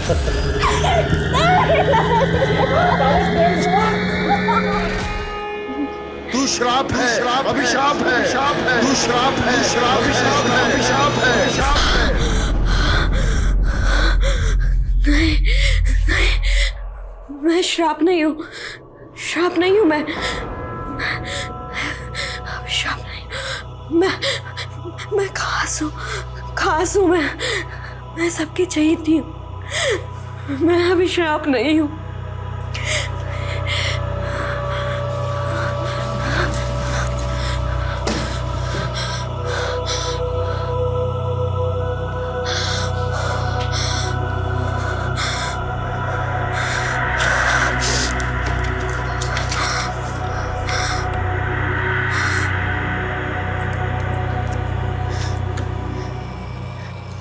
तू श्राप है, अभिशाप है, तू श्राप है, अभिशाप है, अभिशाप है, श्राप है। नहीं, मैं श्राप नहीं हूँ, श्राप नहीं हूँ मैं, श्राप नहीं। मैं खास हूँ मैं सबकी चहेती हूँ। मैं अभी श्राप नहीं हूँ।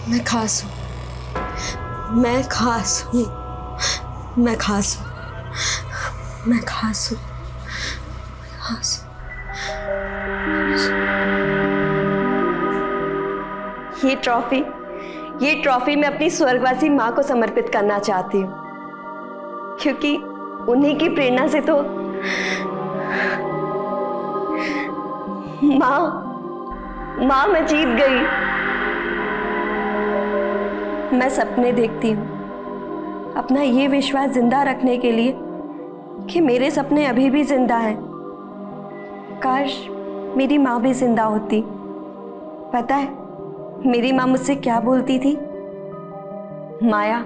मैं खास हूँ, मैं खास हूँ, मैं खास हूँ, मैं खास हूँ, खास हूँ। ये ट्रॉफी मैं अपनी स्वर्गवासी माँ को समर्पित करना चाहती हूँ, क्योंकि उन्हीं की प्रेरणा से तो माँ मैं जीत गई। मैं सपने देखती हूँ अपना ये विश्वास जिंदा रखने के लिए कि मेरे सपने अभी भी जिंदा हैं। काश मेरी माँ भी जिंदा होती। पता है मेरी माँ मुझसे क्या बोलती थी? माया,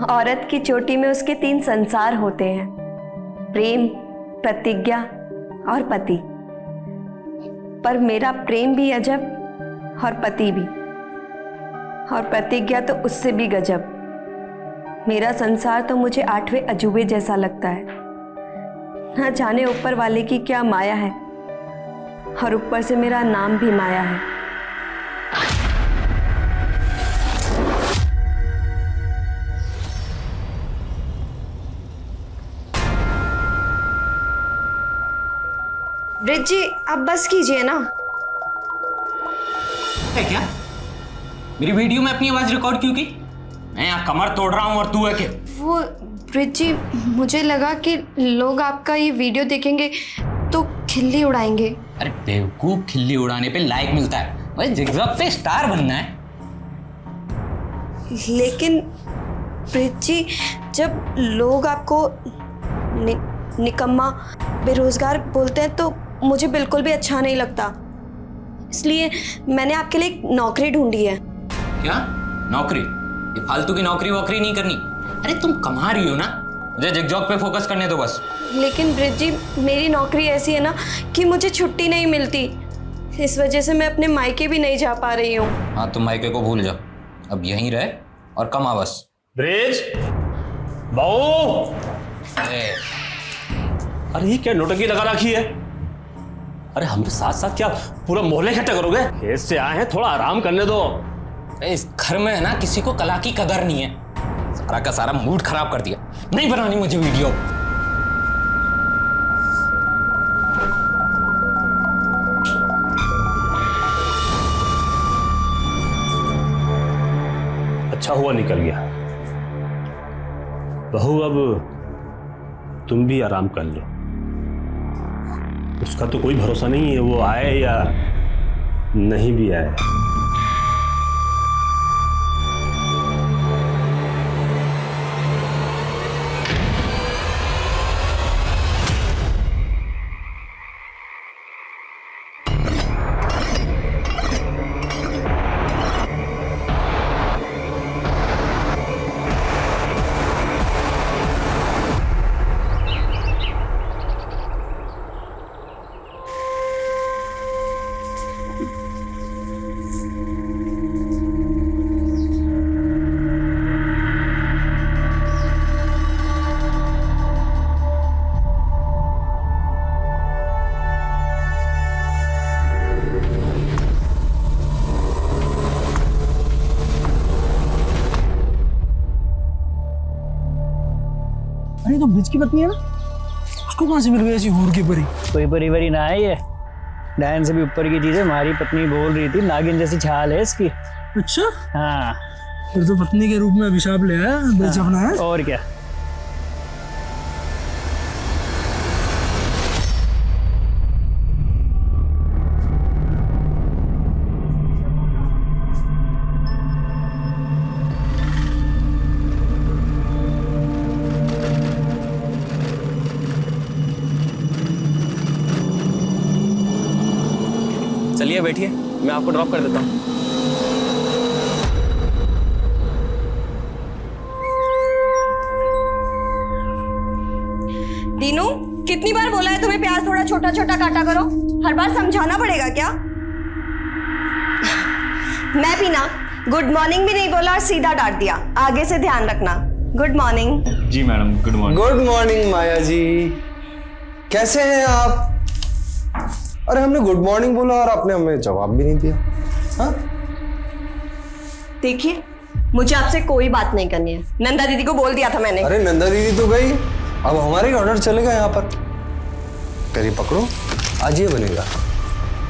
औरत की चोटी में उसके 3 संसार होते हैं, प्रेम, प्रतिज्ञा और पति। पर मेरा प्रेम भी अजब और पति भी, और प्रतिज्ञा तो उससे भी गजब। मेरा संसार तो मुझे 8वें अजूबे जैसा लगता है। ना जाने ऊपर वाले की क्या माया है, और ऊपर से मेरा नाम भी माया है। ब्रिज जी, आप बस कीजिए ना। है क्या? मेरी वीडियो में अपनी आवाज रिकॉर्ड क्यों की? मैं यहाँ कमर तोड़ रहा हूँ और तू है क्या? वो ब्रिज जी, मुझे लगा कि लोग आपका ये वीडियो देखेंगे तो खिल्ली उड़ाएंगे। अरे बेवकूफ, खिल्ली उड़ाने पे लाइक मिलता है, भाई जिगजैग पे स्टार बनना है। लेकिन ब्रिज जी, जब लोग आपको निकम्मा, बेरोजगार बोलते हैं तो मुझे बिल्कुल भी अच्छा नहीं लगता। इसलिए मैंने आपके लिए एक नौकरी ढूंढी है। क्या नौकरी? ये फालतू की नौकरी वोकरी नहीं करनी। अरे तुम कमा रही हो ना, मुझे जिगजैग पे फोकस करने दो बस। लेकिन ब्रिज जी, मेरी नौकरी ऐसी है ना कि मुझे छुट्टी नहीं मिलती। इस वजह से मैं अपने मायके भी नहीं जा पा रही हूँ। हाँ, तुम मायके को भूल जाओ, अब यहीं रहे और कमा बस। ब्रिज बहू, अरे ये क्या नोटंकी लगा रखी है? अरे हमारे साथ साथ क्या पूरा मोहल्ला इकट्ठा करोगे? खेत से आए हैं, थोड़ा आराम करने दो। इस घर में है ना किसी को कला की कदर नहीं है। सारा का सारा मूड खराब कर दिया। नहीं बनानी मुझे वीडियो। अच्छा हुआ निकल गया। बहू अब तुम भी आराम कर लो। उसका तो कोई भरोसा नहीं है, वो आए या नहीं भी आए। अरे तो ब्रिज की पत्नी है ना, उसको कहाँ से मिल गई ऐसी हूर की परी? कोई परी वरी ना है, ये डायन से भी ऊपर की चीज है। हमारी पत्नी बोल रही थी नागिन जैसी छाल है इसकी। अच्छा, हाँ फिर तो पत्नी के रूप में अभिशाप ले आया, बेचपना है। और क्या। चलिए बैठिए, मैं आपको ड्रॉप कर देता हूँ। दीनू, कितनी बार बोला है तुम्हें प्याज थोड़ा छोटा छोटा काटा करो? हर बार समझाना पड़ेगा क्या? मैं भी ना गुड मॉर्निंग भी नहीं बोला और सीधा डांट दिया। आगे से ध्यान रखना। Good morning. जी madam, good morning. Good morning Maya ji, कैसे हैं आप? अरे हमने गुड मॉर्निंग बोला और आपने हमें जवाब भी नहीं दिया। हाँ? देखिए, मुझे आपसे कोई बात नहीं करनी है। नंदा दीदी को बोल दिया था मैंने। अरे नंदा दीदी तो गई, अब हमारे ऑर्डर चलेगा यहाँ पर। करिए पकड़ो, आज ये बनेगा।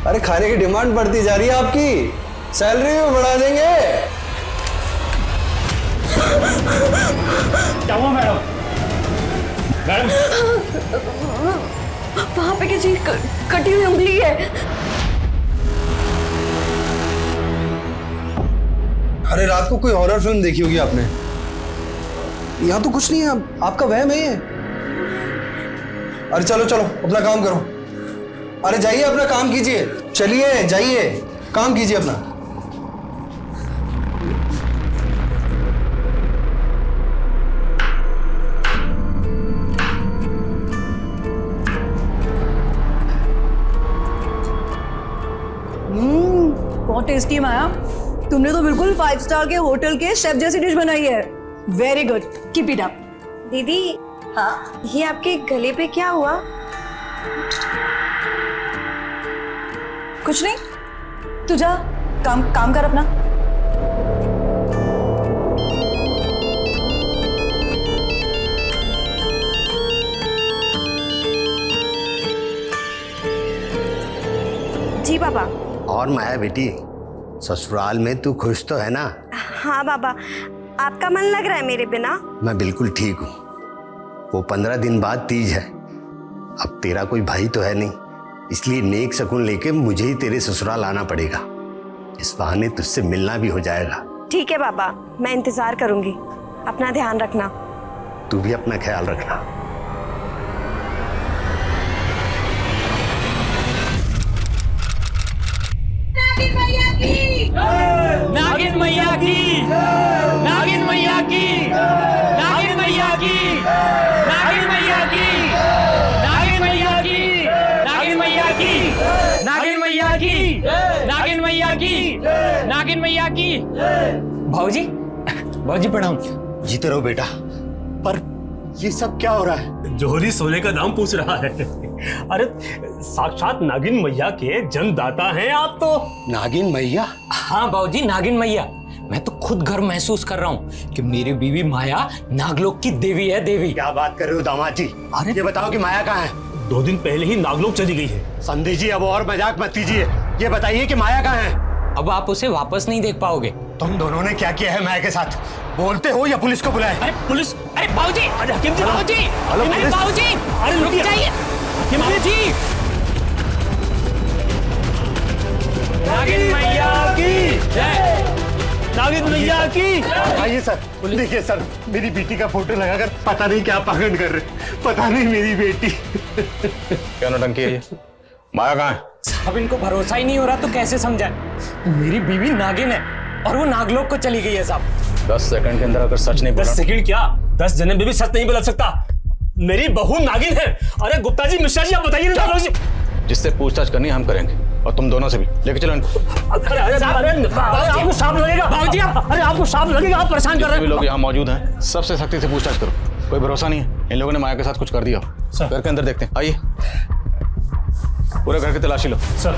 अरे खाने की डिमांड बढ़ती जा रही है आपकी, सैलरी भी बढ़ा देंगे। क्या हुआ मैडम? मैडम वहां पे किसी कटी हुई उंगली है। अरे रात को कोई हॉरर फिल्म देखी होगी आपने। यहाँ तो कुछ नहीं है, आपका वहम है ये। अरे चलो चलो अपना काम करो। अरे जाइए अपना काम कीजिए, चलिए जाइए काम कीजिए अपना। बहुत टेस्टी माया, तुमने तो बिल्कुल 5 स्टार के होटल के शेफ जैसी डिश बनाई है। Very good, keep it up. दीदी, हाँ, ये आपके गले पे क्या हुआ? कुछ नहीं, तू जा काम कर अपना। जी पापा। और माया बेटी, ससुराल में तू खुश तो है ना? हाँ बाबा, आपका मन लग रहा है मेरे बिना? मैं बिल्कुल ठीक हूँ। वो 15 दिन बाद तीज है। अब तेरा कोई भाई तो है नहीं, इसलिए नेक शगुन लेके मुझे ही तेरे ससुराल आना पड़ेगा। इस बहाने तुझसे मिलना भी हो जाएगा। ठीक है बाबा, मैं इंतजार करूंगी। अपना ध्यान रखना। तू भी अपना ख्याल रखना। नागिन मैया की, नागिन मैया की, नागिन मैया की, नागिन मैया की, नागिन मैया की, नागिन मैया की, नागिन मैया की, नागिन मैया की, नागिन मैया की। भाऊजी, भाऊजी प्रणाम। जीते रहो बेटा। पर ये सब क्या हो रहा है? जोहरी सोने का दाम पूछ रहा है। अरे साक्षात नागिन मैया के जन्मदाता हैं आप तो। नागिन मैया? हाँ भाऊजी, नागिन मैया। मैं तो खुद गर्व महसूस कर रहा हूँ कि मेरी बीवी माया नागलोक की देवी है। देवी। क्या बात कर रहे हो दामाद जी? अरे ये बताओ कि माया कहाँ है? 2 दिन पहले ही नागलोक चली गई है। संधि जी अब और मजाक मत कीजिए, ये बताइए कि माया कहाँ है? अब आप उसे वापस नहीं देख पाओगे। तुम दोनों ने क्या किया है माया के साथ? बोलते हो या पुलिस को बुलाए? अरे पुलिस, अरे भाऊजी, अरे हकीम जी, भाऊजी, हेलो, अरे पुलिस। भाऊजी, अरे रुक जाइए। भाऊजी, नागिन मैया की जय, नागिन मैया की। आइए सर, देखिए सर, मेरी बेटी का फोटो लगाकर पता नहीं क्या पाखंड कर रहे। पता नहीं मेरी बेटी। क्या नौटंकी है ये? माया कहाँ है? अब इनको भरोसा ही नहीं हो रहा तो कैसे समझाए? मेरी बीवी नागिन है और वो नागलोक को चली गई है साहब। 10 सेकंड के अंदर अगर सच नहीं 10 बोला सेकंड क्या, 10 जन्म में भी सच नहीं बोल सकता। मेरी बहू नागिन है। अरे गुप्ता जी, मिश्रा जी, आप बताइए ना। जिससे पूछताछ करनी हम करेंगे, और तुम दोनों से भी। लेके चलो इनको। अरे आपको सांप लगेगा भाजी, अरे आपको सांप लगेगा, आप परेशान कर रहे सभी लोग यहाँ मौजूद हैं, सबसे सख्ती से पूछताछ करो। कोई भरोसा नहीं है, इन लोगों ने माया के साथ कुछ कर दिया। घर के अंदर देखते हैं, आइए। पूरे घर की तलाशी लो। सर।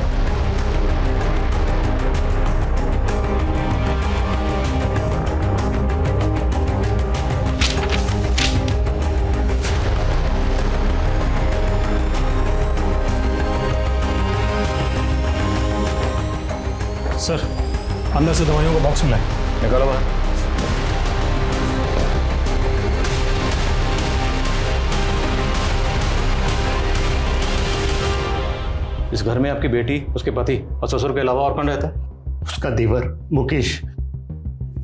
सर, अंदर से दवाइयों का बॉक्स मिला है। निकालो बाहर। इस घर में आपकी बेटी, उसके पति और ससुर के अलावा और कौन रहता है? उसका देवर मुकेश।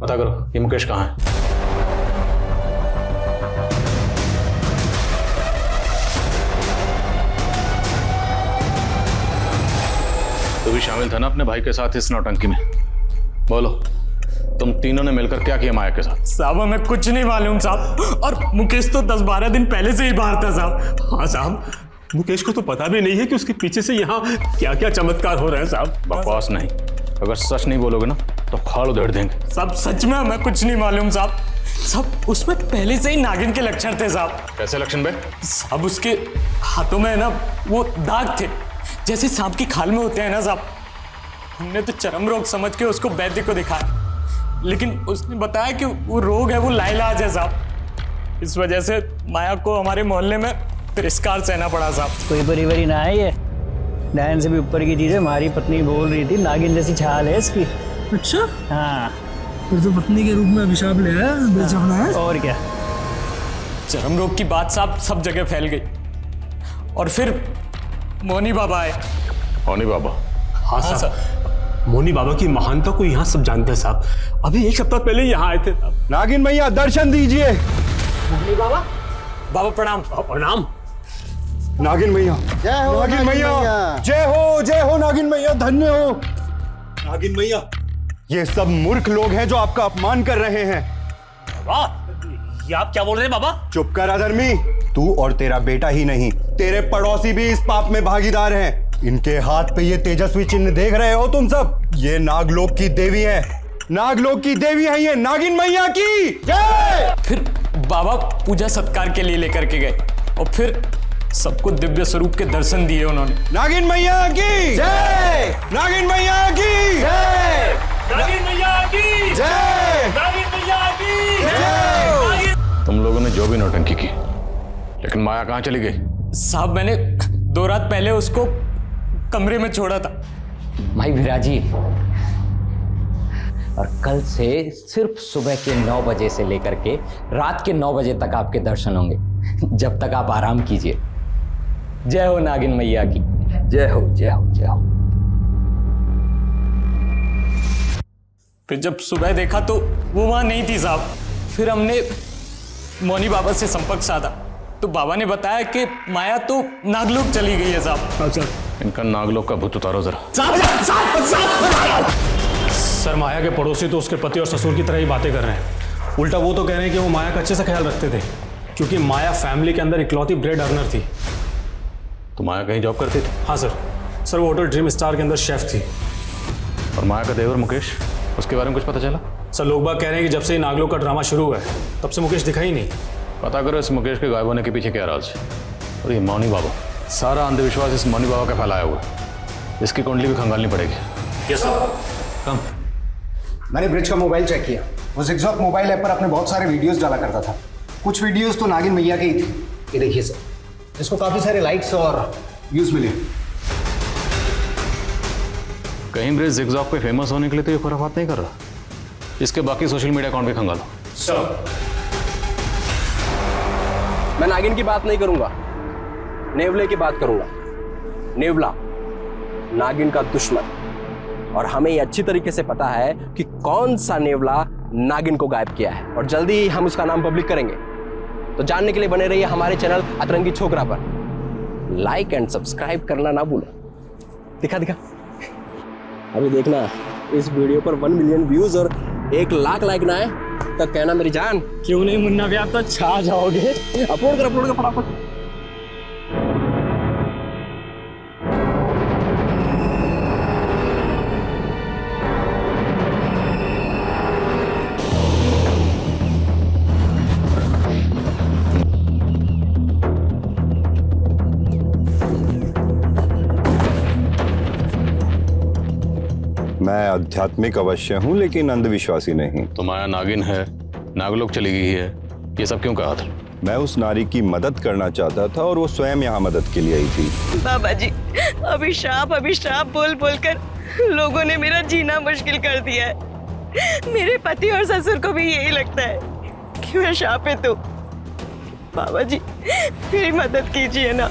पता करो ये मुकेश कहाँ है। तू भी शामिल था ना अपने भाई के साथ इस नौटंकी में? बोलो, तुम तीनों ने मिलकर क्या किया माया के साथ? साहब हमें कुछ नहीं मालूम साहब, और मुकेश तो 10-12 दिन पहले से ही बाहर था साहब। हाँ साहब, मुकेश को तो पता भी नहीं है कि उसके पीछे से यहाँ क्या क्या चमत्कार हो रहे हैं साहब। बकवास नहीं, अगर सच नहीं बोलोगे ना तो खाल उधेड़ देंगे। साहब सच में हमें कुछ नहीं मालूम साहब। साहब उसमें पहले से ही नागिन के लक्षण थे साहब। कैसे लक्षण बे? साहब उसके हाथों में ना वो दाग थे, जैसे सांप की खाल में होते हैं ना साहब। हमने तो चरम रोग समझ के उसको वैद्य को दिखाया, लेकिन उसने बताया कि वो रोग है, वो लाइलाज है साहब। इस वजह से माया को हमारे मोहल्ले में तिरस्कार सहना पड़ा साहब। कोई परिवारी ना है ये, डायन से भी ऊपर की चीज है। हमारी पत्नी बोल रही थी नागिन जैसी छाल है इसकी। अच्छा, हाँ फिर तो पत्नी के रूप में अभिशाप ले आया, बेचैना है। और क्या। चरम रोग की बात साहब सब जगह फैल गई, और फिर मोनी बाबा आए। मोनी बाबा? हाँ साहब, मोनी बाबा की महानता को यहाँ सब जानते हैं साहब। अभी 1 सप्ताह पहले यहाँ आए थे साहब। नागिन मैया दर्शन दीजिए। मोनी बाबा, बाबा प्रणाम। प्रणाम। नागिन मैया, जय हो नागिन मैया, जय हो नागिन मैया, धन्य हो नागिन मैया। ये सब मूर्ख लोग हैं जो आपका अपमान कर रहे हैं। बाबा, ये आप क्या बोल रहे हैं बाबा? चुप कर अधर्मी, तू और तेरा बेटा ही नहीं, तेरे पड़ोसी भी इस पाप में भागीदार हैं। इनके हाथ पे ये तेजस्वी चिन्ह देख रहे हो तुम सब, ये नागलोक की देवी है, नागलोक की देवी है ये, नागिन मैया की जय। फिर बाबा पूजा सत्कार के लिए लेकर के गए, और फिर सबको दिव्य स्वरूप के दर्शन दिए उन्होंने। नागिन मैया की जय, नागिन मैया की जय, नागिन मैया की जय, नागिन मैया की जय। तुम लोगों ने जो भी नौटंकी की, लेकिन माया कहाँ चली गई? साहब मैंने 2 रात पहले उसको कमरे में छोड़ा था। भाई विराजी, और कल से सिर्फ सुबह के 9 बजे से लेकर के रात के 9 बजे तक आपके दर्शन होंगे, जब तक आप आराम कीजिए। जय हो नागिन मैया की। जय हो जय हो जय हो। फिर जब सुबह देखा तो वो वहां नहीं थी साहब। फिर हमने मोनी बाबा से संपर्क साधा, तो बाबा ने बताया कि माया तो नागलोक चली गई है साहब। इनका नागलोक का भूत उतारो जरा। सर, माया के पड़ोसी तो उसके पति और ससुर की तरह ही बातें कर रहे हैं। उल्टा वो तो कह रहे हैं कि वो माया का अच्छे से ख्याल रखते थे, क्योंकि माया फैमिली के अंदर इकलौती ब्रेड अर्नर थी। तो माया कहीं जॉब करती थी? हाँ सर, वो होटल ड्रीम स्टार के अंदर शेफ थी। और माया का देवर मुकेश, उसके बारे में कुछ पता चला? सर, लोग बाग कह रहे हैं कि जब से नागलोक का ड्रामा शुरू हुआ है तब से मुकेश दिखा ही नहीं। पता करो इस मुकेश के गायब होने के पीछे क्या राज है। और ये मौनी बाबा, सारा अंधविश्वास इस मौनी बाबा का फैलाया हुआ है। इसकी कुंडली भी खंगालनी पड़ेगी। Yes sir. कम। मैंने ब्रिज का मोबाइल चेक किया, वो जिगजॉग मोबाइल ऐप पर अपने बहुत सारे वीडियोस डाला करता था। कुछ वीडियोस तो नागिन मैया के ही थे। ये देखिए सर, इसको काफी सारे लाइक्स और व्यूज मिले। कहीं ब्रिज जिगजॉग पे फेमस होने के लिए तो ये खुराफात नहीं कर रहा। इसके बाकी सोशल मीडिया अकाउंट भी खंगालो। सर, मैं नागिन की बात नहीं करूंगा, नेवले की बात करूंगा। नेवला नागिन का दुश्मन, और हमें ये अच्छी तरीके से पता है कि कौन सा नेवला नागिन को गायब किया है, और जल्दी ही हम उसका नाम पब्लिक करेंगे। तो जानने के लिए बने रहिए हमारे चैनल अतरंगी छोकरा पर। लाइक एंड सब्सक्राइब करना ना भूलो। दिखा अभी देखना, इस वीडियो पर 1 मिलियन व्यूज और 1 लाख लाइक ना आए तब कहना मेरी जान। क्यों नहीं मुन्ना भी, आप तो छा जाओगे। अपलोड कर फटाफट। मैं आध्यात्मिक अवश्य हूँ लेकिन अंधविश्वासी नहीं। तो माया नागिन है, नागलोक चली गई है, ये सब क्यों कहा था? मैं उस नारी की मदद करना चाहता था और वो स्वयं यहाँ मदद के लिए आई थी। बाबा जी, अभिशाप बोल बोलकर लोगों ने मेरा जीना मुश्किल कर दिया है। मेरे पति और ससुर को भी यही लगता है कि मैं शापित हूँ। बाबा जी मेरी मदद कीजिए ना।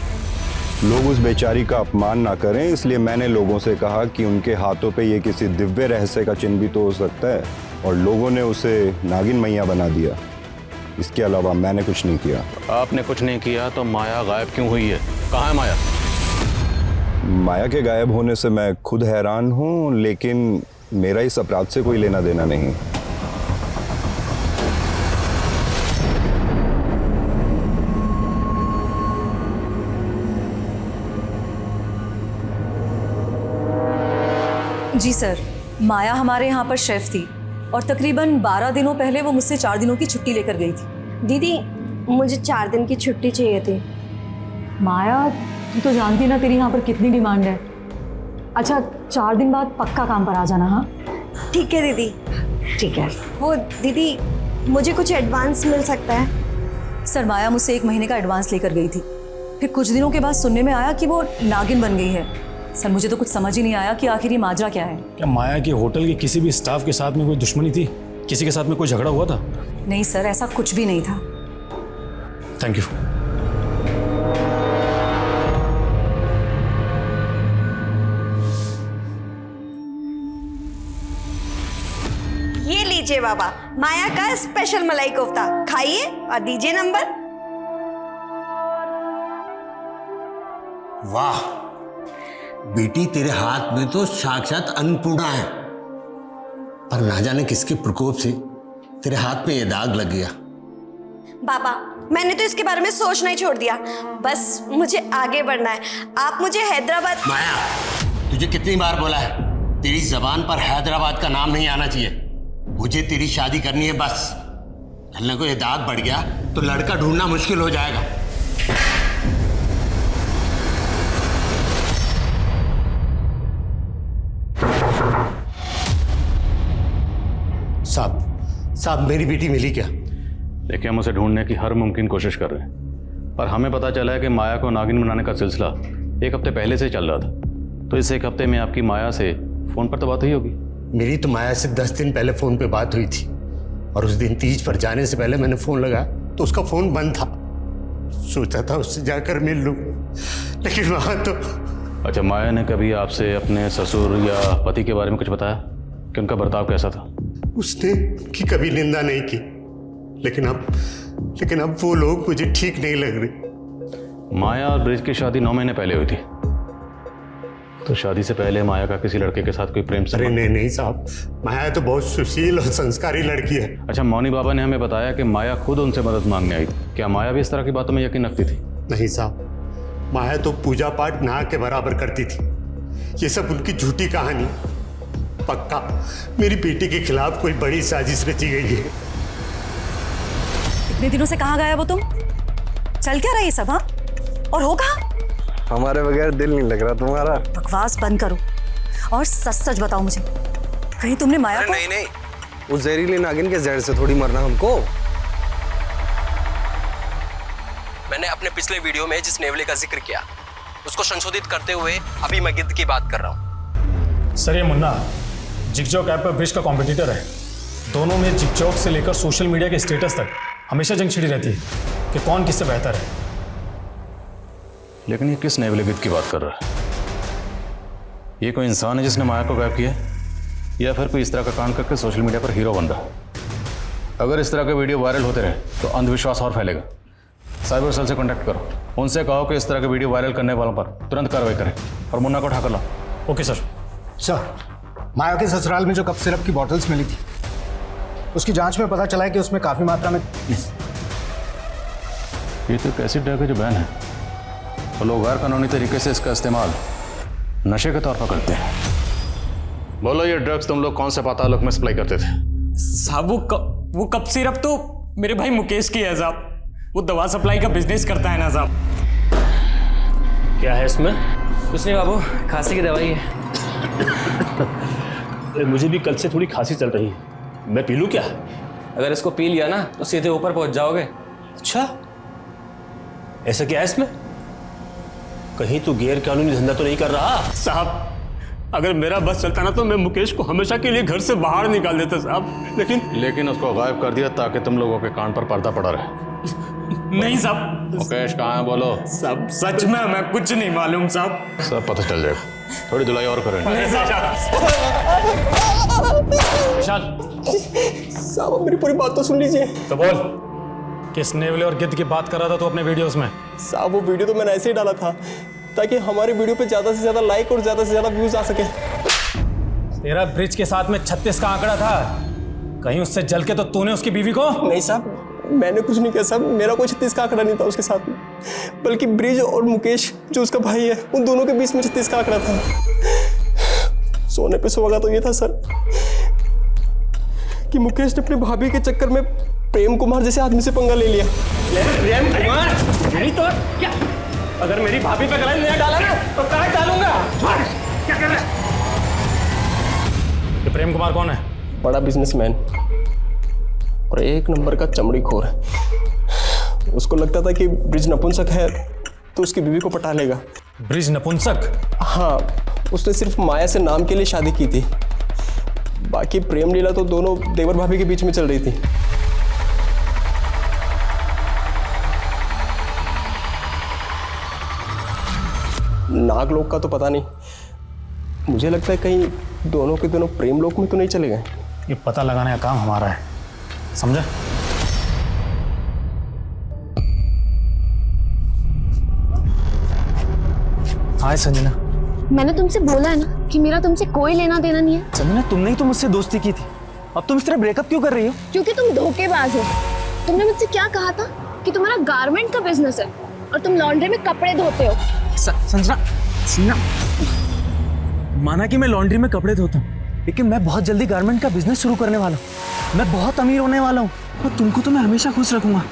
लोग उस बेचारी का अपमान ना करें, इसलिए मैंने लोगों से कहा कि उनके हाथों पे ये किसी दिव्य रहस्य का चिन्ह भी तो हो सकता है, और लोगों ने उसे नागिन मैया बना दिया। इसके अलावा मैंने कुछ नहीं किया। आपने कुछ नहीं किया तो माया गायब क्यों हुई है? कहाँ है माया? माया के गायब होने से मैं खुद हैरान हूँ, लेकिन मेरा इस अपराध से कोई लेना देना नहीं। जी सर, माया हमारे यहाँ पर शेफ थी और तकरीबन 12 दिनों पहले वो मुझसे 4 दिनों की छुट्टी लेकर गई थी। दीदी, मुझे 4 दिन की छुट्टी चाहिए थी। माया, तू तो जानती ना तेरी यहाँ पर कितनी डिमांड है। अच्छा, 4 दिन बाद पक्का काम पर आ जाना। हाँ ठीक है दीदी। ठीक है। वो दीदी, मुझे कुछ एडवांस मिल सकता है? सर, माया मुझसे 1 महीने का एडवांस लेकर गई थी, फिर कुछ दिनों के बाद सुनने में आया कि वो नागिन बन गई है। सर, मुझे तो कुछ समझ ही नहीं आया कि आखिर ये माजरा क्या है। क्या माया के होटल के किसी भी स्टाफ के साथ में कोई दुश्मनी थी? किसी के साथ में कोई झगड़ा हुआ था? नहीं सर, ऐसा कुछ भी नहीं था। Thank you. ये लीजिए बाबा, माया का स्पेशल मलाई कोफ्ता, खाइए और दीजिए नंबर। वाह बेटी, तेरे हाथ में तो साक्षात अन्नपूर्णा है, पर ना जाने किसके प्रकोप से तेरे हाथ में ये दाग लग गया। बाबा, मैंने तो इसके बारे में सोचना ही छोड़ दिया, बस मुझे आगे बढ़ना है। आप मुझे हैदराबाद। माया, तुझे कितनी बार बोला है, तेरी जबान पर हैदराबाद का नाम नहीं आना चाहिए। मुझे तेरी शादी करनी है बस। कल को ये दाग बढ़ गया तो लड़का ढूंढना मुश्किल हो जाएगा। साहब, मेरी बेटी मिली क्या? देखिए, हम उसे ढूंढने की हर मुमकिन कोशिश कर रहे हैं, पर हमें पता चला है कि माया को नागिन बनाने का सिलसिला 1 हफ्ते पहले से चल रहा था। तो इस 1 हफ्ते में आपकी माया से फोन पर तो बात हुई होगी? मेरी तो माया से 10 दिन पहले फोन पे बात हुई थी, और उस दिन तीज पर जाने से पहले मैंने फोन लगाया तो उसका फोन बंद था। सोचा था उससे जाकर मिल लूं, लेकिन वहां तो। अच्छा, माया ने कभी आपसे अपने ससुर या पति के बारे में कुछ बताया कि उनका बर्ताव कैसा था? उसने उनकी कभी निंदा नहीं की, लेकिन अब वो लोग मुझे ठीक नहीं लग रहे। माया और ब्रिज की शादी 9 महीने पहले हुई थी, तो शादी से पहले माया का किसी लड़के के साथ कोई प्रेम संबंध? अरे नहीं साहब, माया तो बहुत सुशील और संस्कारी लड़की है। अच्छा, मौनी बाबा ने हमें बताया कि माया खुद उनसे मदद मांगने आई थी। क्या माया भी इस तरह की बातों में यकीन रखती थी? नहीं साहब, माया तो पूजा पाठ ना के बराबर करती थी। ये सब उनकी झूठी कहानी। पक्का मेरी बेटी के खिलाफ कोई बड़ी साजिश रची गई है। इतने दिनों से कहाँ गया वो तुम? चल क्या रहा है ये सब? हाँ, और हो कहाँ? हमारे बगैर दिल नहीं लग रहा तुम्हारा। बकवास बंद करो और सच सच बताओ मुझे, कहीं तुमने माया को? नहीं, उस जहरीली नागिन के जहर से थोड़ी मरना हमको। मैंने अपने पिछले वीडियो में जिस नेवले का जिक्र किया उसको संशोधित करते हुए अभी मैं गिद्ध की बात कर रहा हूँ। सर, ये मुन्ना जिगजॉग ऐप पर ब्रिज का कॉम्पिटिटर है। दोनों में जिगजॉग से लेकर सोशल मीडिया के स्टेटस तक हमेशा जंग छिड़ी रहती है कि कौन किससे बेहतर है। लेकिन ये किस नेवले गिद्ध की बात कर रहा है? ये कोई इंसान है जिसने माया को गायब किया, या फिर कोई इस तरह का काम करके सोशल मीडिया पर हीरो बन रहा? अगर इस तरह के वीडियो वायरल होते रहे तो अंधविश्वास और फैलेगा। साइबर सेल से कॉन्टैक्ट करो, उनसे कहो कि इस तरह के वीडियो वायरल करने वालों पर तुरंत कार्रवाई करें और मुन्ना को उठाकर लाओ। Okay sir. सर, माया के ससुराल में जो कफ सिरप की बॉटल्स मिली थी, उसकी जांच में पता चला है कि उसमें काफी मात्रा में। ये तो एक ऐसी ड्रग है जो बैन है, और लोग गैर कानूनी तरीके से इसका इस्तेमाल नशे के तौर पर करते हैं। बोलो, ये ड्रग्स तुम लोग कौन से पातालोक में सप्लाई करते थे? साहब, वो कप सिरप तो मेरे भाई मुकेश की है साहब। वो दवा सप्लाई का बिजनेस करता है ना साहब। क्या है इसमें? कुछ नहीं बाबू, खांसी की दवाई है। मुझे भी कल से थोड़ी खांसी चल रही है, मैं पी लूं क्या? अगर इसको पी लिया ना तो सीधे ऊपर पहुंच जाओगे। अच्छा, ऐसा क्या है इसमें? कहीं तू गैर कानूनी धंधा तो नहीं कर रहा? साहब, अगर मेरा बस चलता ना तो मैं मुकेश को हमेशा के लिए घर से बाहर निकाल देता साहब, लेकिन उसको गायब कर दिया ताकि तुम लोगों के कान पर पर्दा पड़ा रहे। नहीं साहब। मुकेश कहाँ है बोलो। सब सच में हमें कुछ नहीं मालूम साहब। सब पता चल जाएगा, थोड़ी धुलाई और करें। विशाल साहब मेरी पूरी बात तो सुन लीजिए। तो बोल, किस नेवले और गिद्ध की बात कर रहा था तू अपने वीडियोस में? साहब वो वीडियो तो मैंने ऐसे ही डाला था ताकि हमारी वीडियो पे ज्यादा से ज्यादा लाइक और ज्यादा से ज्यादा व्यूज आ सके। तेरा ब्रिज के साथ में 36 का आंकड़ा था, कहीं उससे जल के तो तूने उसकी बीवी को? नहीं साहब मैंने कुछ नहीं किया साहब, मेरा कोई 36 का आंकड़ा नहीं था उसके साथ में, बल्कि ब्रिज और मुकेश जो उसका भाई है उन दोनों के बीच में 36 का आंकड़ा था। सोने पे सुहागा तो ये था सर कि मुकेश ने अपनी भाभी के चक्कर में प्रेम कुमार जैसे आदमी से पंगा ले लिया। प्रेम कुमार? नहीं तो क्या? अगर मेरी भाभी पे गलत नहीं डाला ना तो कहाँ डालूंगा? क्या कर रहा है? ये प्रेम कुमार कौन है? बड़ा बिजनेसमैन और एक नंबर का चमड़ी खोर है। उसको लगता था कि ब्रिज नपुंसक है तो उसकी बीवी को पटा लेगा। ब्रिज नपुंसक? हाँ, उसने सिर्फ माया से नाम के लिए शादी की थी, बाकी प्रेम लीला तो दोनों देवर भाभी के बीच में चल रही थी। नागलोक का तो पता नहीं, मुझे लगता है कहीं दोनों के दोनों प्रेम लोक में तो नहीं चले गए। ये पता लगाने का काम हमारा है, समझा? हाय संजना। मैंने तुमसे बोला है ना कि मेरा तुमसे कोई लेना देना नहीं है। संजना तुमने ही तो मुझसे दोस्ती की थी, अब तुम इस तरह ब्रेकअप क्यों कर रही हो? क्योंकि तुम धोखेबाज हो। तुमने मुझसे क्या कहा था कि तुम्हारा गारमेंट का बिजनेस है और तुम लॉन्ड्री में कपड़े धोते हो। संजना माना कि मैं लॉन्ड्री में कपड़े धोता हूँ, लेकिन मैं बहुत जल्दी गारमेंट का बिजनेस शुरू करने वाला हूँ। मैं बहुत अमीर होने वाला हूँ और तुमको तो मैं हमेशा खुश रखूंगा।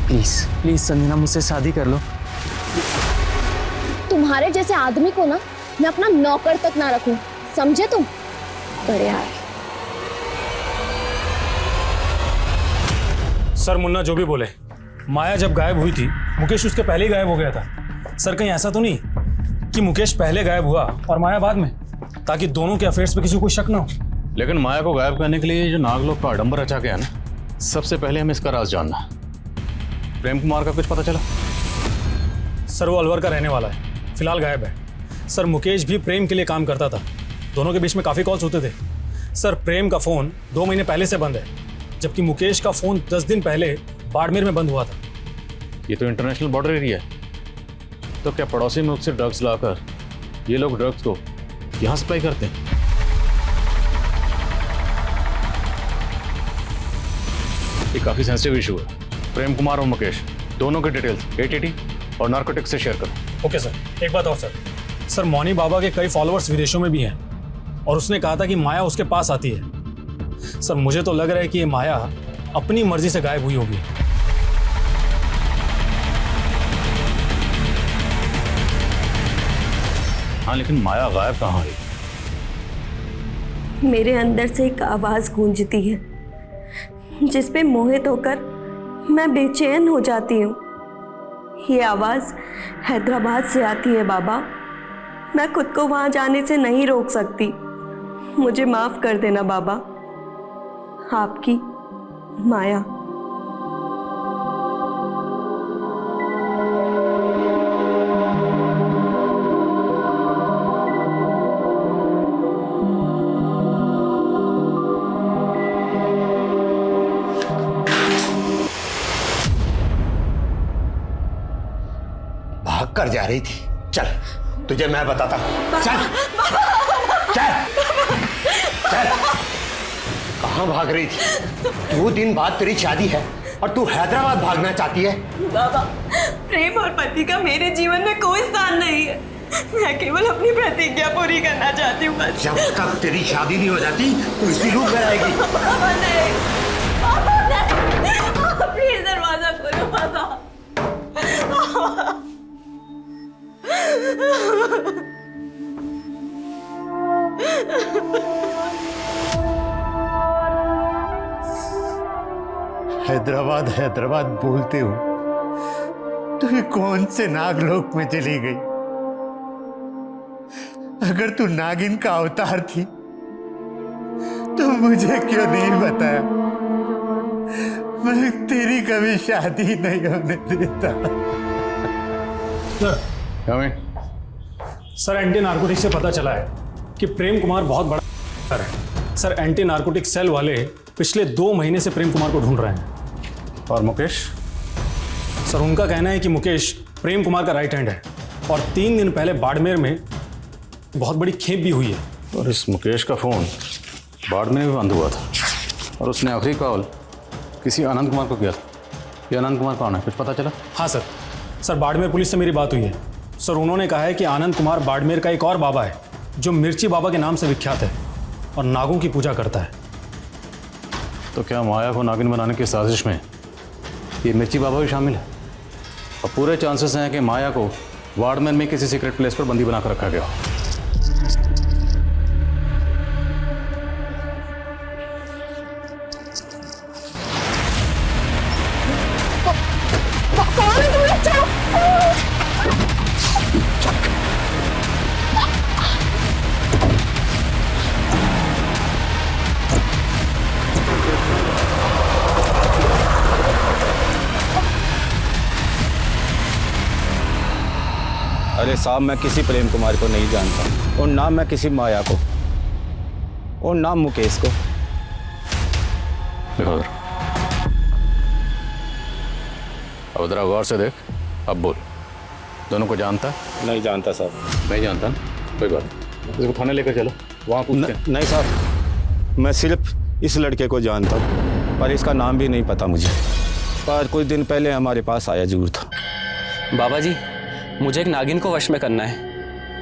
प्लीज प्लीज संजना मुझसे शादी कर लो। तुम्हारे जैसे आदमी को ना मैं अपना नौकर तक ना रखूं, समझे तुम? अरे यार सर मुन्ना जो भी बोले, माया जब गायब हुई थी मुकेश उसके पहले ही गायब हो गया था। सर कहीं ऐसा तो नहीं कि मुकेश पहले गायब हुआ और माया बाद में, ताकि दोनों के अफेयर्स पे किसी को शक ना हो? लेकिन माया को गायब करने के लिए जो नागलोक का आडंबर रचा गया ना, सबसे पहले हमें इसका राज जानना। प्रेम कुमार का कुछ पता चला? सर वो अलवर का रहने वाला है, फिलहाल गायब है। सर मुकेश भी प्रेम के लिए काम करता था, दोनों के बीच में काफ़ी कॉल्स होते थे। सर प्रेम का फ़ोन 2 महीने पहले से बंद है, जबकि मुकेश का फ़ोन 10 दिन पहले बाड़मेर में बंद हुआ था। ये तो इंटरनेशनल बॉर्डर एरिया है, तो क्या पड़ोसी मुल्क से ड्रग्स लाकर ये लोग ड्रग्स को यहाँ सप्लाई करते हैं? ये काफ़ी सेंसिटिव इशू है। प्रेम कुमार और मुकेश दोनों के डिटेल्स ATT और नार्कोटिक्स से शेयर करो। Okay sir. एक बात और सर मौनी बाबा के कई फॉलोअर्स विदेशों में भी हैं और उसने कहा था कि माया उसके पास आती है। सर मुझे तो लग रहा है कि ये माया अपनी मर्जी से गायब हुई होगी। हाँ, लेकिन माया गायब कहाँ हुई? मेरे अंदर से एक आवाज़ गूंजती है जिस पे मोहित होकर मैं बेचैन हो जाती हूँ। ये आवाज़ हैदराबाद से आती है बाबा। मैं खुद को वहाँ जाने से नहीं रोक सकती। मुझे माफ़ कर देना बाबा। आपकी माया। कर जा रही थी, चल तुझे मैं बताता हूं। चल चल चल। कहां भाग रही थी? 2 दिन बाद तेरी शादी है और तू हैदराबाद भागना चाहती है? बाबा, प्रेम और पति का मेरे जीवन में कोई स्थान नहीं है। मैं केवल अपनी प्रतिज्ञा पूरी करना चाहती हूँ बस। जब तक तेरी शादी नहीं हो जाती तो इसी रूप में रहेगी। बाबा नहीं, बाबा नहीं, प्लीज दरवाजा खोलो बाबा। हैदराबाद हैदराबाद बोलते हो तो ये कौन से नागलोक में चली गई? अगर तू नागिन का अवतार थी तो मुझे क्यों नहीं बताया? मैं तेरी कभी शादी नहीं होने देता। सर एंटी नार्कोटिक्स से पता चला है कि प्रेम कुमार बहुत बड़ा है। सर एंटी नार्कोटिक सेल वाले पिछले 2 महीने से प्रेम कुमार को ढूंढ रहे हैं। और मुकेश? सर उनका कहना है कि मुकेश प्रेम कुमार का राइट हैंड है और 3 दिन पहले बाड़मेर में बहुत बड़ी खेप भी हुई है। और इस मुकेश का फ़ोन बाड़मेर में बंद हुआ था और उसने आखिरी कॉल किसी आनंद कुमार को किया था। ये आनंद कुमार कौन है, कुछ पता चला? हाँ सर, सर बाड़मेर पुलिस से मेरी बात हुई है। सर उन्होंने कहा है कि आनंद कुमार बाड़मेर का एक और बाबा है जो मिर्ची बाबा के नाम से विख्यात है और नागों की पूजा करता है। तो क्या माया को नागिन बनाने की साजिश में ये मिर्ची बाबा भी शामिल है? और पूरे चांसेस हैं कि माया को बाड़मेर में किसी सीक्रेट प्लेस पर बंदी बनाकर रखा गया। अरे साहब, मैं किसी प्रेम कुमार को नहीं जानता और ना मैं किसी माया को और ना मुकेश को। देखो उधर, अब उधर गौर से देख, अब बोल। दोनों को जानता है? नहीं जानता साहब। नहीं जानता ना, कोई बात नहीं। इसको थाने लेकर चलो, वहाँ पूछते हैं। नहीं साहब, मैं सिर्फ इस लड़के को जानता हूँ पर इसका नाम भी नहीं पता मुझे। पर कुछ दिन पहले हमारे पास आया जरूर था। बाबा जी, मुझे एक नागिन को वश में करना है,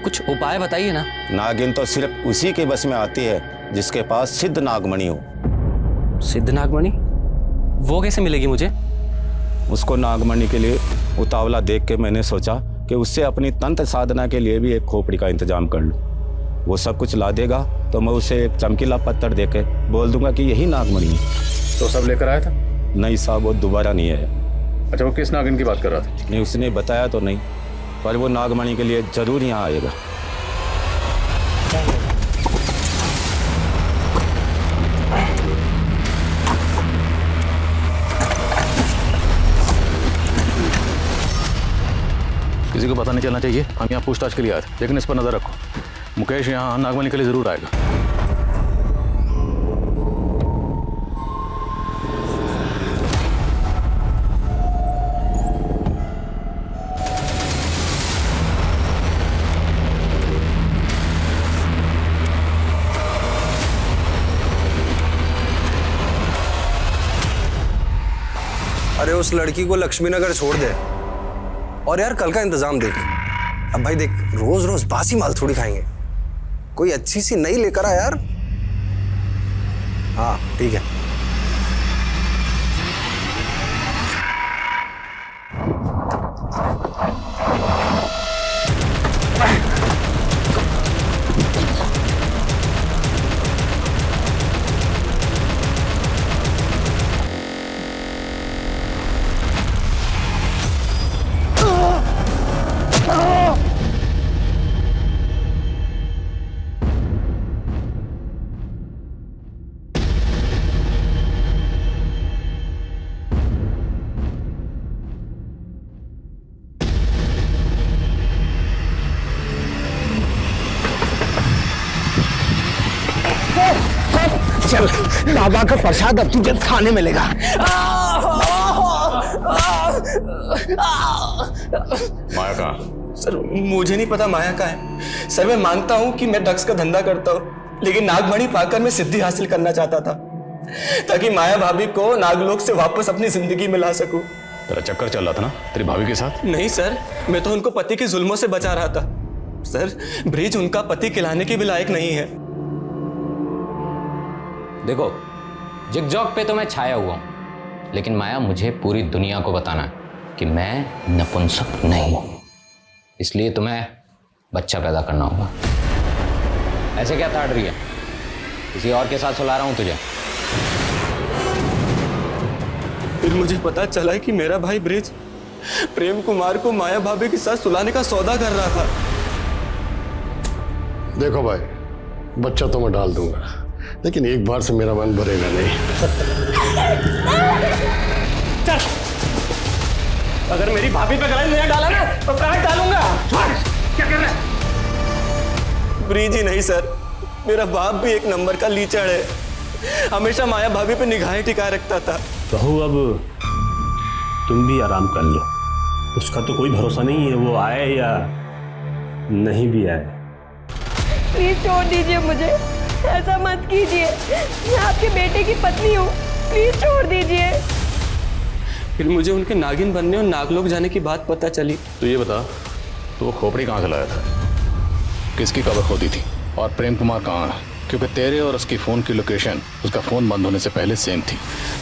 कुछ उपाय बताइए ना। नागिन तो सिर्फ उसी के बस में आती है जिसके पास सिद्ध नागमणि हो। सिद्ध नागमणि? वो कैसे मिलेगी मुझे? उसको नागमणि के लिए उतावला देख के मैंने सोचा कि उससे अपनी तंत्र साधना के लिए भी एक खोपड़ी का इंतजाम कर लूँ। वो सब कुछ ला देगा तो मैं उसे एक चमकीला पत्थर दे के बोल दूंगा कि यही नागमणि है। तो सब लेकर आया था? नहीं साहब, वो दोबारा नहीं है। अच्छा, वो किस नागिन की बात कर रहा था? नहीं, उसने बताया तो नहीं, पर वो नागमणि के लिए जरूर यहाँ आएगा। किसी को पता नहीं चलना चाहिए। हम यहाँ पूछताछ के लिए आए थे, लेकिन इस पर नजर रखो, मुकेश यहाँ नागमणि के लिए जरूर आएगा। अरे उस लड़की को लक्ष्मी नगर छोड़ दे और यार कल का इंतजाम देख। अब भाई देख, रोज रोज बासी माल थोड़ी खाएंगे, कोई अच्छी सी नई लेकर आ यार। हाँ ठीक है। चल, बाबा का प्रसाद अब तुझे खाने मिलेगा। माया कहाँ? सर मुझे नहीं पता माया कहाँ है। सर मैं मानता हूँ कि मैं ड्रग्स का धंधा करता हूँ, लेकिन नागमणि पाकर मैं सिद्धि हासिल करना चाहता था ताकि माया भाभी को नागलोक से वापस अपनी जिंदगी में ला सकूं। तेरा चक्कर चल रहा था ना तेरी भाभी के साथ? नहीं सर, मैं तो उनको पति के जुल्मों से बचा रहा था। सर ब्रिज उनका पति खिलाने के भी लायक नहीं है। देखो, जिगजॉग पे तो मैं छाया हुआ हूं, लेकिन माया मुझे पूरी दुनिया को बताना है कि मैं नपुंसक नहीं हूं। इसलिए तुम्हें बच्चा पैदा करना होगा। ऐसे क्या ताड़ रही है? किसी और के साथ सुला रहा हूं तुझे। फिर मुझे पता चला कि मेरा भाई ब्रिज प्रेम कुमार को माया भाभी के साथ सुलाने का सौदा कर रहा था। देखो भाई, बच्चा तो मैं डाल दूंगा, लेकिन एक बार से मेरा मन भरेगा नहीं। चल, अगर मेरी भाभी पे गला नहीं डाला ना तो काट डालूंगा। क्या कर रहा है? ब्रिज ही नहीं सर, मेरा बाप भी एक नंबर का लीचड़ है, हमेशा माया भाभी पे निगाहें टिकाए रखता था। बहू अब तुम भी आराम कर लो, उसका तो कोई भरोसा नहीं है, वो आए या नहीं भी आए। प्लीज छोड़ दीजिए मुझे, ऐसा मत कीजिए, मैं आपके बेटे की पत्नी हूँ, प्लीज छोड़ दीजिए। फिर मुझे उनके नागिन बनने और नागलोक जाने की बात पता चली। तो ये बता, तो वो खोपड़ी कहाँ से लाया था, किसकी कब्र खोदी थी, और प्रेम कुमार कहाँ है? क्योंकि तेरे और उसकी फ़ोन की लोकेशन उसका फ़ोन बंद होने से पहले सेम थी।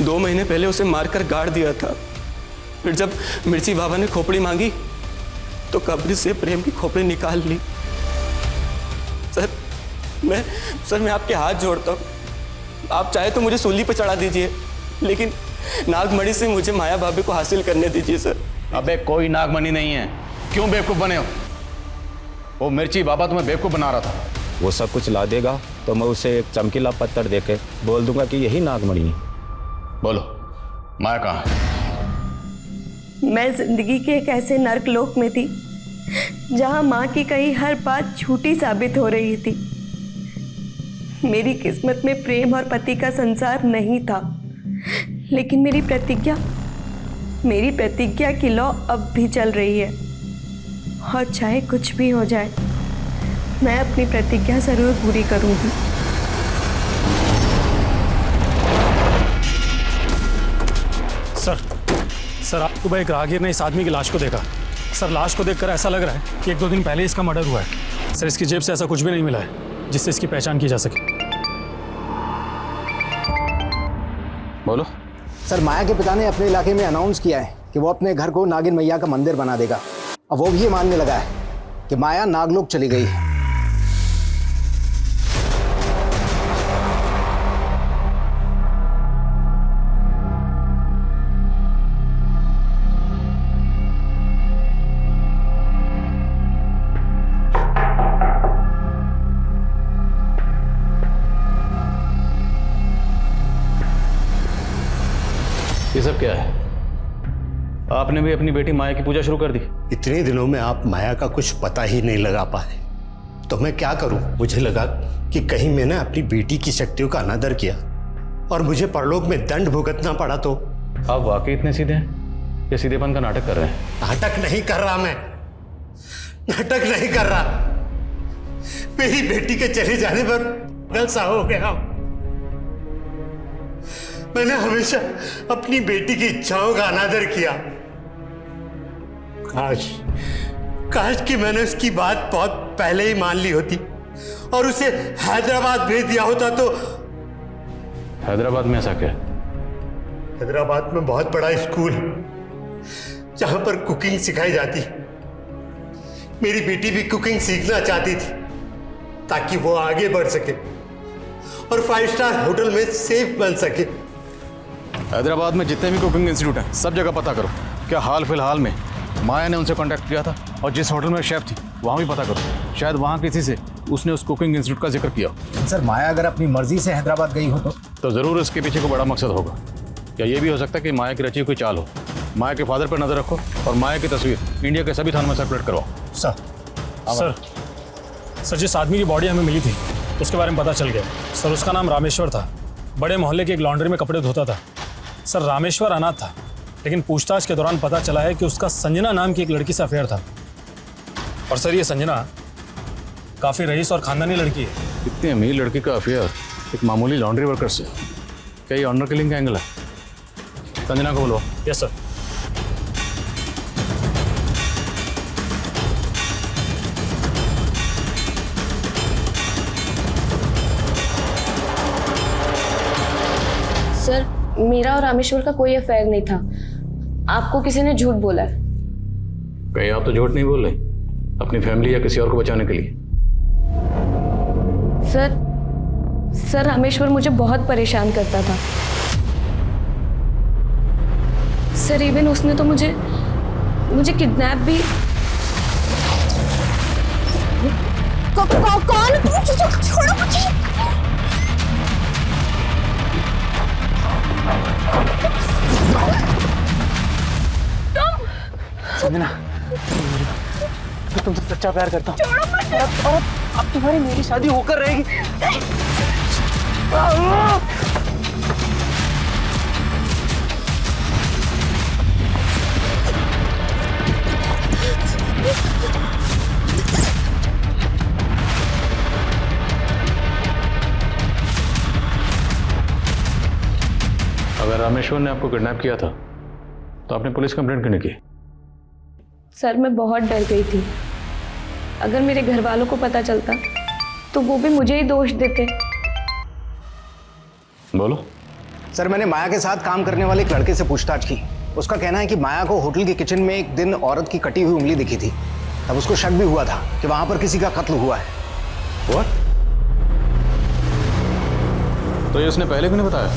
2 महीने पहले उसे मारकर गाड़ दिया था। फिर जब मिर्ची बाबा ने खोपड़ी मांगी तो कब्र से प्रेम की खोपड़ी निकाल ली। सर मैं आपके हाथ जोड़ता हूँ, आप चाहे तो मुझे सूली पर चढ़ा दीजिए, लेकिन नागमणि से मुझे माया भाभी को हासिल करने दीजिए सर। अबे कोई नागमणि नहीं है, क्यों बेवकूफ़ बने हो? वो मिर्ची बाबा तुम्हें बेवकूफ़ बना रहा था। वो सब कुछ ला देगा तो मैं उसे एक चमकीला पत्थर देके बोल दूंगा कि यही नागमणि है। बोलो, माया कहाँ है? मैं जिंदगी के एक ऐसे नर्क लोक में थी जहां माँ की कही हर बात झूठी साबित हो रही थी। मेरी किस्मत में प्रेम और पति का संसार नहीं था, लेकिन मेरी प्रतिज्ञा की लौ अब भी चल रही है, और चाहे कुछ भी हो जाए मैं अपनी प्रतिज्ञा जरूर पूरी करूंगी। सर आपको भाई एक राहगीर ने इस आदमी की लाश को देखा। सर लाश को देखकर ऐसा लग रहा है कि 1-2 दिन पहले इसका मर्डर हुआ है। सर इसकी जेब से ऐसा कुछ भी नहीं मिला है जिससे इसकी पहचान की जा सके। बोलो। सर माया के पिता ने अपने इलाके में अनाउंस किया है कि वो अपने घर को नागिन मैया का मंदिर बना देगा। अब वो भी ये मानने लगा है कि माया नागलोक चली गई है। ये सब क्या है? आपने भी अपनी बेटी माया की पूजा शुरू कर दी? इतने दिनों में आप माया का कुछ पता ही नहीं लगा पाए, तो मैं क्या करूं? मुझे लगा कि कहीं मैंने अपनी बेटी की शक्तियों का अनादर किया और मुझे परलोक में दंड भुगतना पड़ा तो। आप वाकई इतने सीधे हैं? ये सीधेपन का नाटक कर रहे हैं? नाटक नहीं कर रहा मैं, नाटक नहीं कर रहा। मेरी बेटी के चले जाने पर पागल सा हो गया। मैंने हमेशा अपनी बेटी की इच्छाओं का अनादर किया। काश कि मैंने उसकी बात बहुत पहले ही मान ली होती और उसे हैदराबाद भेज दिया होता। तो हैदराबाद में ऐसा क्या? हैदराबाद में बहुत बड़ा स्कूल जहां पर कुकिंग सिखाई जाती। मेरी बेटी भी कुकिंग सीखना चाहती थी ताकि वो आगे बढ़ सके और 5 स्टार होटल में सेफ बन सके। हैदराबाद में जितने भी कुकिंग इंस्टीट्यूट हैं सब जगह पता करो। क्या हाल फिलहाल में माया ने उनसे कांटेक्ट किया था? और जिस होटल में शेफ थी वहाँ भी पता करो, शायद वहाँ किसी से उसने उस कुकिंग इंस्टीट्यूट का जिक्र किया। सर माया अगर अपनी मर्जी से हैदराबाद गई हो तो ज़रूर इसके पीछे को बड़ा मकसद होगा। क्या ये भी हो सकता है कि माया की रची कोई चाल हो? माया के फादर पर नजर रखो और माया की तस्वीर इंडिया के सभी थानों में सर्कुलेट करवाओ। सर जिस आदमी की बॉडी हमें मिली थी उसके बारे में पता चल गया। सर उसका नाम रामेश्वर था, बड़े मोहल्ले के एक लॉन्ड्री में कपड़े धोता था। सर रामेश्वर अनाथ था, लेकिन पूछताछ के दौरान पता चला है कि उसका संजना नाम की एक लड़की से अफेयर था। और सर ये संजना काफ़ी रईस और खानदानी लड़की है। इतनी अमीर लड़की का अफेयर एक मामूली लॉन्ड्री वर्कर से? क्या ये ऑनर किलिंग का एंगल है? संजना को बोलो। Yes sir. सर मेरा और रामेश्वर का कोई अफेयर नहीं था, आपको किसी ने झूठ बोला है। कहीं आप तो झूठ नहीं बोल रहे अपनी फैमिली या किसी और को बचाने के लिए? सर रामेश्वर मुझे बहुत परेशान करता था। सर इवन उसने तो मुझे किडनैप भी। कौन? छोड़ो मुझे। संजना, मैं तुमसे सच्चा प्यार करता हूँ और अब तुम्हारी मेरी शादी होकर रहेगी। अगर रामेश्वर ने आपको किडनैप किया था तो आपने पुलिस कंप्लेंट क्यों नहीं की? सर मैं बहुत डर गई थी। अगर मेरे घर वालों को पता चलता तो वो भी मुझे ही दोष देते। बोलो। सर मैंने माया के साथ काम करने वाले एक लड़के से पूछताछ की। उसका कहना है कि माया को होटल के किचन में एक दिन औरत की कटी हुई उंगली दिखी थी। तब उसको शक भी हुआ था कि वहां पर किसी का कत्ल हुआ है। What? तो ये उसने पहले क्यों नहीं बताया?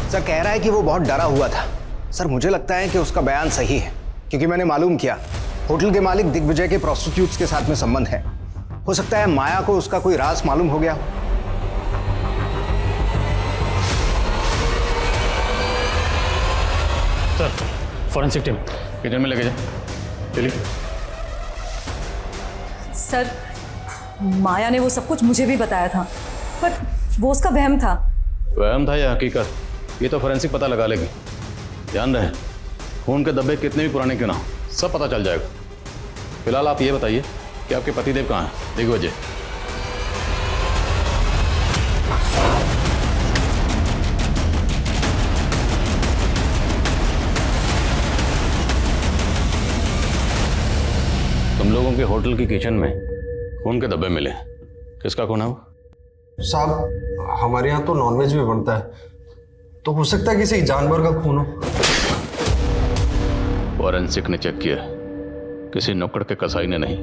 सर कह रहा है कि वो बहुत डरा हुआ था। सर मुझे लगता है कि उसका बयान सही है, क्योंकि मैंने मालूम किया होटल के मालिक दिग्विजय के प्रोस्टिट्यूट्स के साथ में संबंध है। हो सकता है माया को उसका कोई राज मालूम हो गया हो। सर फॉरेंसिक टीम किचन में लेके जा। चलिए। सर माया ने वो सब कुछ मुझे भी बताया था, पर वो उसका वहम था। वहम था या हकीकत, ये तो फोरेंसिक पता लगा लेगी। ध्यान रहे, खून के धब्बे कितने भी पुराने क्यों ना, सब पता चल जाएगा। फिलहाल आप ये बताइए कि आपके पतिदेव कहाँ हैं? दिग्विजय। तुम लोगों के होटल की किचन में खून के धब्बे मिले, किसका खून है वो? साहब हमारे यहाँ तो नॉनवेज भी बनता है, तो हो सकता है किसी जानवर का खून हो। फॉरेंसिक ने चेक किया, किसी नुक्कड़ के कसाई ने नहीं।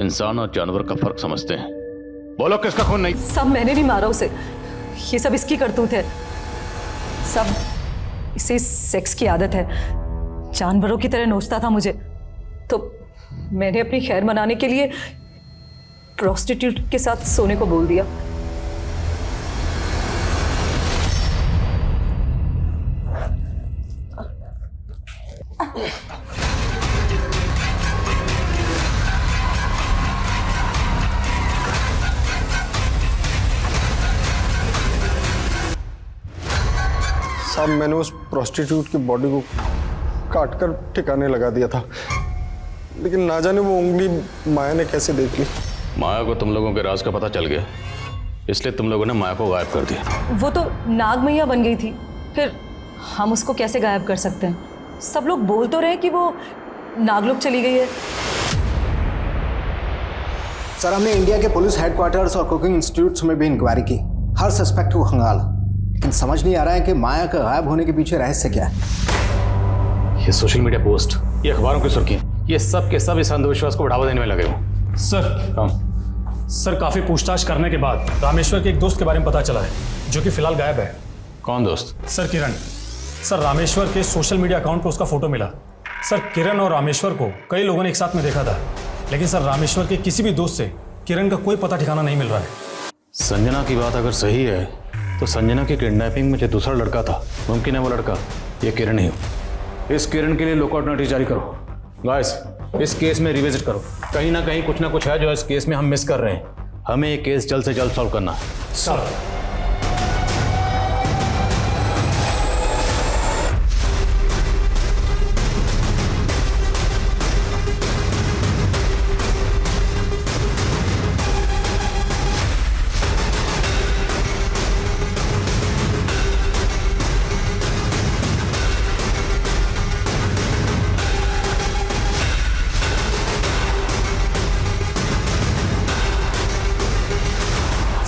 इंसान और जानवर का फर्क समझते हैं। बोलो किसका खून नहीं? सब मैंने नहीं मारा उसे, ये सब इसकी करतूत है। सब इसे सेक्स की आदत है, जानवरों की तरह नोचता था मुझे, तो मैंने अपनी खैर मनाने के लिए प्रोस्टिट्यूट के साथ सोने को बोल दिया। साहब मैंने उस प्रोस्टिट्यूट की बॉडी को काटकर ठिकाने लगा दिया था, लेकिन ना जाने वो उंगली माया ने कैसे देख ली। माया को तुम लोगों के राज का पता चल गया, इसलिए तुम लोगों ने माया को गायब कर दिया। वो तो नाग मैया बन गई थी, फिर हम उसको कैसे गायब कर सकते हैं? सब लोग बोल तो रहे कि वो नागलोक चली गई है। सर हमने इंडिया के पुलिस हेडक्वार्टर्स और कुकिंग इंस्टीट्यूट्स में भी इंक्वायरी की। हर सस्पेक्ट को खंगाला, लेकिन समझ नहीं आ रहा है कि माया का गायब होने के पीछे रहस्य क्या है। ये सोशल मीडिया पोस्ट, ये अखबारों की सुर्खियां, ये सब के सब इस अंधविश्वास को बढ़ावा देने में लगे हो। सर काफी पूछताछ करने के बाद रामेश्वर के एक दोस्त के बारे में पता चला है, जो कि फिलहाल गायब है। कौन दोस्त? सर किरण। सर रामेश्वर के सोशल मीडिया अकाउंट पर उसका फोटो मिला। सर किरण और रामेश्वर को कई लोगों ने एक साथ में देखा था, लेकिन सर रामेश्वर के किसी भी दोस्त से किरण का कोई पता ठिकाना नहीं मिल रहा है। संजना की बात अगर सही है तो संजना की किडनैपिंग में जो दूसरा लड़का था, मुमकिन है वो लड़का ये किरण ही हो। इस किरण के लिए लुकआउट नोटिस जारी करो। गाइस इस केस में रिविजिट करो, कहीं ना कहीं कुछ ना कुछ है जो इस केस में हम मिस कर रहे हैं। हमें ये केस जल्द से जल्द सॉल्व करना है। सर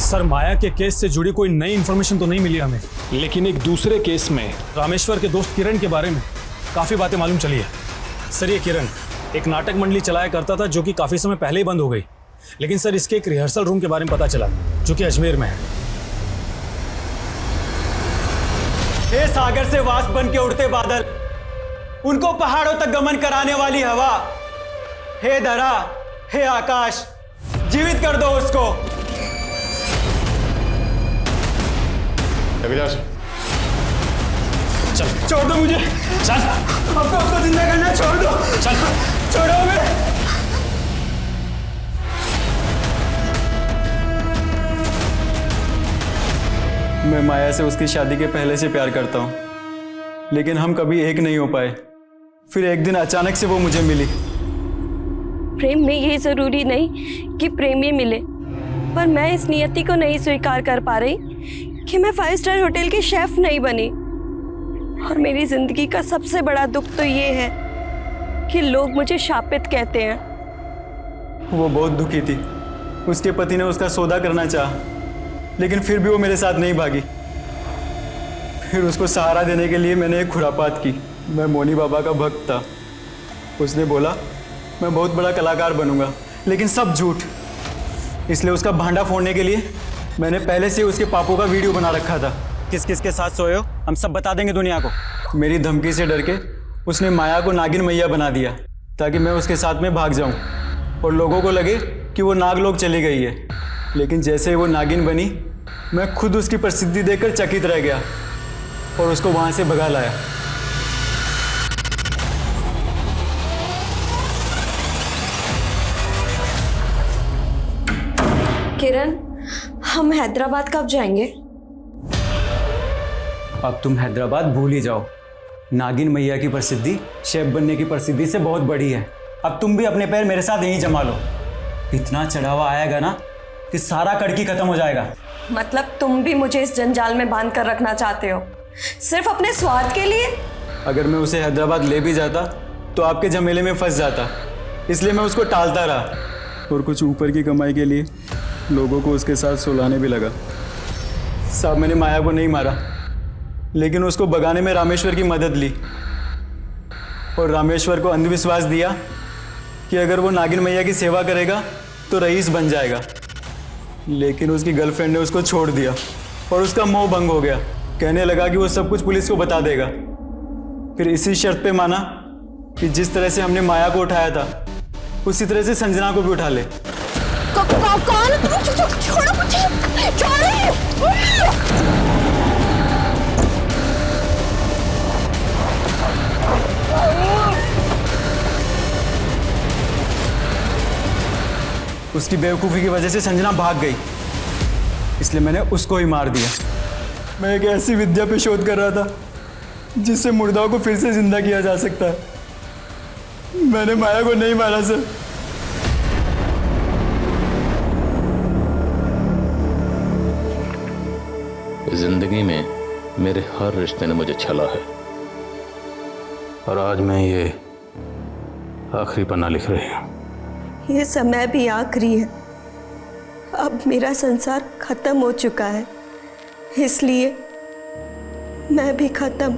सर माया के केस से जुड़ी कोई नई इन्फॉर्मेशन तो नहीं मिली हमें, लेकिन एक दूसरे केस में रामेश्वर के दोस्त किरण के बारे में काफ़ी बातें मालूम चली है। सर ये किरण एक नाटक मंडली चलाया करता था, जो कि काफ़ी समय पहले ही बंद हो गई, लेकिन सर इसके एक रिहर्सल रूम के बारे में पता चला, जो कि अजमेर में है। हे सागर से वाष्प बन के उड़ते बादल, उनको पहाड़ों तक गमन कराने वाली हवा, हे धरा, हे आकाश, जीवित कर दो उसको। चल छोड़ दो मुझे, चल आपको उसको जिंदा करना है, छोड़ दो, चल छोड़ो हमें। मैं माया से उसकी शादी के पहले से प्यार करता हूँ, लेकिन हम कभी एक नहीं हो पाए। फिर एक दिन अचानक से वो मुझे मिली। प्रेम में ये जरूरी नहीं कि प्रेमी मिले, पर मैं इस नियति को नहीं स्वीकार कर पा रही कि मैं 5 स्टार होटल की शेफ नहीं बनी। और मेरी जिंदगी का सबसे बड़ा दुख तो ये है कि लोग मुझे शापित कहते हैं। वो बहुत दुखी थी। उसके पति ने उसका सौदा करना चाहा, लेकिन फिर भी वो मेरे साथ नहीं भागी। फिर उसको सहारा देने के लिए मैंने एक खुरापात की। मैं मोनी बाबा का भक्त था। उसने बोला मैं बहुत बड़ा कलाकार बनूंगा, लेकिन सब झूठ। इसलिए उसका भांडा फोड़ने के लिए मैंने पहले से उसके पापों का वीडियो बना रखा था। किस किस के साथ सोए हो हम सब बता देंगे दुनिया को। मेरी धमकी से डर के उसने माया को नागिन मैया बना दिया, ताकि मैं उसके साथ में भाग जाऊं और लोगों को लगे कि वो नागलोक चली गई है। लेकिन जैसे ही वो नागिन बनी, मैं खुद उसकी प्रसिद्धि देखकर चकित रह गया और उसको वहां से भगा लाया। किरण, हम हैदराबाद कब जाएंगे? अब तुम हैदराबाद भूल ही जाओ। नागिन मैया की प्रसिद्धि शेफ बनने की प्रसिद्धि से बहुत बड़ी है। अब तुम भी अपने पैर मेरे साथ यहीं जमा लो। इतना चढ़ावा आएगा ना कि सारा कड़की खत्म हो जाएगा। मतलब तुम भी मुझे इस जंजाल में बांध कर रखना चाहते हो, सिर्फ अपने स्वार्थ के लिए? अगर मैं उसे हैदराबाद ले भी जाता तो आपके झमेले में फंस जाता, इसलिए मैं उसको टालता रहा। और कुछ ऊपर की कमाई के लिए लोगों को उसके साथ सुलाने भी लगा। साहब, मैंने माया को नहीं मारा, लेकिन उसको भगाने में रामेश्वर की मदद ली। और रामेश्वर को अंधविश्वास दिया कि अगर वो नागिन मैया की सेवा करेगा तो रईस बन जाएगा। लेकिन उसकी गर्लफ्रेंड ने उसको छोड़ दिया और उसका मोह भंग हो गया। कहने लगा कि वो सब कुछ पुलिस को बता देगा। फिर इसी शर्त पे माना कि जिस तरह से हमने माया को उठाया था, उसी तरह से संजना को भी उठा ले। कौन तुम? छोड़ो मुझे, उसकी बेवकूफ़ी की वजह से संजना भाग गई, इसलिए मैंने उसको ही मार दिया। मैं एक ऐसी विद्या पे शोध कर रहा था जिससे मुर्दाओं को फिर से जिंदा किया जा सकता है। मैंने माया को नहीं मारा सर। जिंदगी में मेरे हर रिश्ते ने मुझे छला है, और आज मैं ये आखिरी पन्ना लिख रही हूँ। ये समय भी आखिरी है। अब मेरा संसार खत्म हो चुका है, इसलिए मैं भी खत्म।